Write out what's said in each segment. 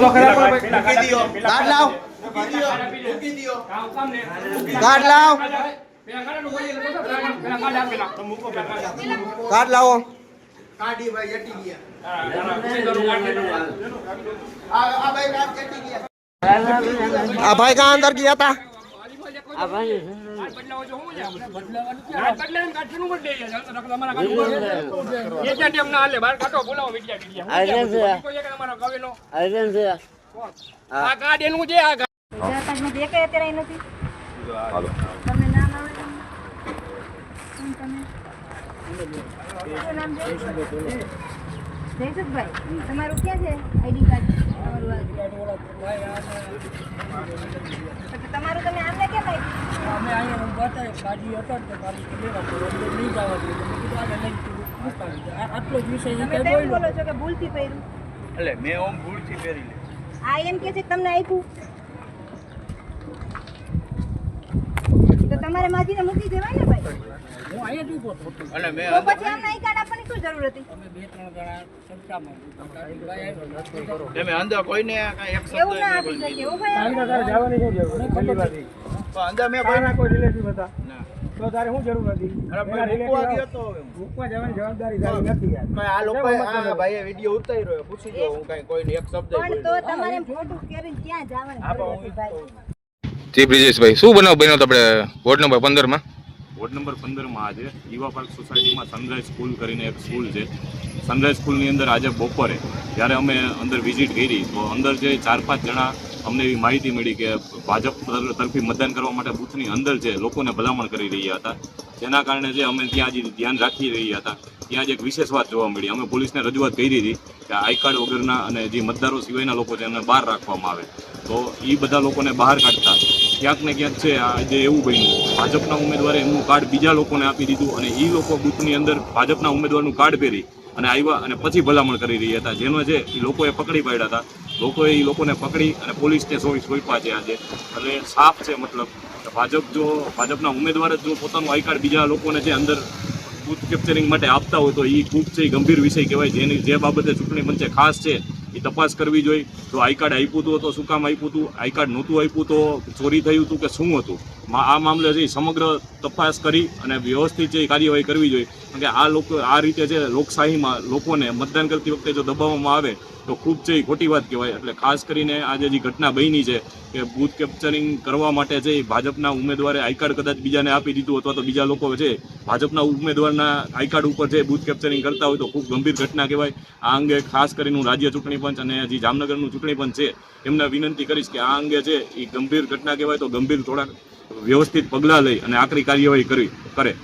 તો ખરા કાર્ડ લાવ કાર્ડ લાવ કાર્ડ લાવો કાઢી ભાઈ જટી ગયા આ ભાઈ કहाँ अंदर किया था જયસુખભાઈ તમારું ક્યાં છે આઈડી કાર્ડ તમારું તમે આમને કેમ આપ્યું અમે અહીંયા બતાવે કાઢી હતો તો મારી નહીં જવા દઈએ આટલો જ વિષય તમે તેમ બોલો છો કે ભૂલથી પહેર્યું એટલે મેં ઓમ ભૂલથી પહેરી લે આ એમ કે છે કે તમને આપ્યું તો તમારે માજીને મૂકી દેવાય ને ભાઈ હું અહીંયા જ ઊભો હતો અને મેં તો પછી આમને આઈ કાર્ડ આપવાની શું જરૂર હતી અમે 2-3 જણા સંસ્થામાં તમે અંદર કોઈને કાંઈ એક એવું ના આપી શકીએ એવું ભાઈ જવાની શું જરૂર પણ અંદર મેં કોઈને કોઈ રિલેટિવ હતા ના તો તારે શું જરૂર હતી અરે ભાઈ મૂકવા ગયો તો મૂકવા જવાની જવાબદારી તારી નથી યાર પણ આ લોકો આ ભાઈએ વિડિયો ઉતાર્યો પૂછી જો હું કાંઈ કોઈને એક શબ્દ પણ તો તમારે ફોટો કરીને ક્યાં જવાનું જરૂર હતી ભાઈ જી બ્રિજેશભાઈ શું બનાવ બન્યો તો આપણે વોર્ડ નંબર 15 માં વોર્ડ નંબર 15 માં આજે યુવા પાર્ક સોસાયટીમાં સનરાઈઝ સ્કૂલ કરીને એક સ્કૂલ છે સનરાઈઝ સ્કૂલની અંદર આજે બપોરે જ્યારે અમે અંદર વિઝિટ કરી તો અંદર જે 4-5 જણા અમને એવી માહિતી મળી કે ભાજપ તરફી મતદાન કરવા માટે બૂથની અંદર જે લોકોને ભલામણ કરી રહ્યા હતા જેના કારણે જે અમે ત્યાં જે ધ્યાન રાખી રહ્યા હતા ત્યાં જ એક વિશેષ વાત જોવા મળી અમે પોલીસને રજૂઆત કરી હતી કે આઈ કાર્ડ વગરના અને જે મતદારો સિવાયના લોકો છે એમને બહાર રાખવામાં આવે તો એ બધા લોકોને બહાર કાઢતા ક્યાંક ને ક્યાંક છે આજે એવું બન્યું ભાજપના ઉમેદવારે એમનું કાર્ડ બીજા લોકોને આપી દીધું અને એ લોકો બૂથની અંદર ભાજપના ઉમેદવારનું કાર્ડ પહેરી અને આવ્યા અને પછી ભલામણ કરી રહ્યા હતા જેનો છે એ લોકોએ પકડી પાડ્યા હતા લોકોએ એ લોકોને પકડી અને પોલીસને સોંપ્યા છે આજે એટલે સાફ છે મતલબ ભાજપના ઉમેદવાર જ જો પોતાનું આઈ કાર્ડ બીજા લોકોને જે અંદર બૂથ કેપ્ચરિંગ માટે આપતા હોય તો એ ખૂબ છે ગંભીર વિષય કહેવાય જેની જે બાબતે ચૂંટણી પંચે ખાસ છે એ તપાસ કરવી જોઈએ તો આઈ કાર્ડ આપ્યું હતું તો શું કામ આપ્યું હતું આઈ કાર્ડ નહોતું આપ્યું તો ચોરી થયું હતું કે શું હતું આ મામલે છે સમગ્ર તપાસ કરી અને વ્યવસ્થિત જે કાર્યવાહી કરવી જોઈએ કારણ કે આ લોકો આ રીતે છે લોકશાહીમાં લોકોને મતદાન કરતી વખતે જો દબાવવામાં આવે તો ખૂબ છે ખોટી વાત કહેવાય એટલે ખાસ કરીને આજે જે ઘટના બની છે કે બૂથ કેપ્ચરિંગ કરવા માટે છે ભાજપના ઉમેદવારે આઈ કાર્ડ કદાચ બીજાને આપી દીધું અથવા તો બીજા લોકો છે ભાજપના ઉમેદવારના આઈ કાર્ડ ઉપર છે બૂથ કેપ્ચરિંગ કરતા હોય તો ખૂબ ગંભીર ઘટના કહેવાય આ અંગે ખાસ કરીને હું રાજ્ય ચૂંટણી પંચ અને જે જામનગરનું ચૂંટણી પંચ છે એમને વિનંતી કરીશ કે આ અંગે છે એ ગંભીર ઘટના કહેવાય તો ગંભીર થોડાક વ્યવસ્થિત પગલાં લઈ અને આકરી કાર્યવાહી કરે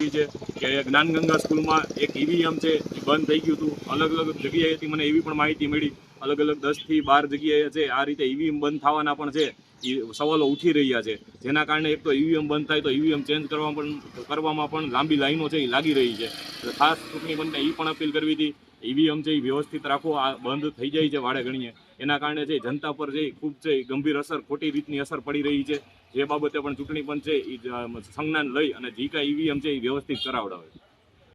છે કે જ્ઞાનગંગા સ્કૂલમાં એક ઈવીએમ છે એ બંધ થઈ ગયું હતું અલગ અલગ જગ્યાએથી મને એવી પણ માહિતી મળી અલગ અલગ 10 થી 12 જગ્યાએ છે આ રીતે ઈવીએમ બંધ થવાના પણ છે એ સવાલો ઉઠી રહ્યા છે જેના કારણે એક તો ઈવીએમ બંધ થાય તો ઈવીએમ ચેન્જ કરવામાં પણ લાંબી લાઈનો છે એ લાગી રહી છે એટલે ખાસ ચૂંટણી પંચને એ પણ અપીલ કરવી હતી ઈવીએમ છે એ વ્યવસ્થિત રાખો આ બંધ થઈ જાય છે વાડે ગણીએ એના કારણે છે જનતા પર છે ખૂબ છે ગંભીર અસર ખોટી રીતની અસર પડી રહી છે જે બાબતે પણ ચૂંટણી પંચ છે એ સંજ્ઞાન લઈ અને જે કાંઈ ઈવીએમ છે એ વ્યવસ્થિત કરાવડાવે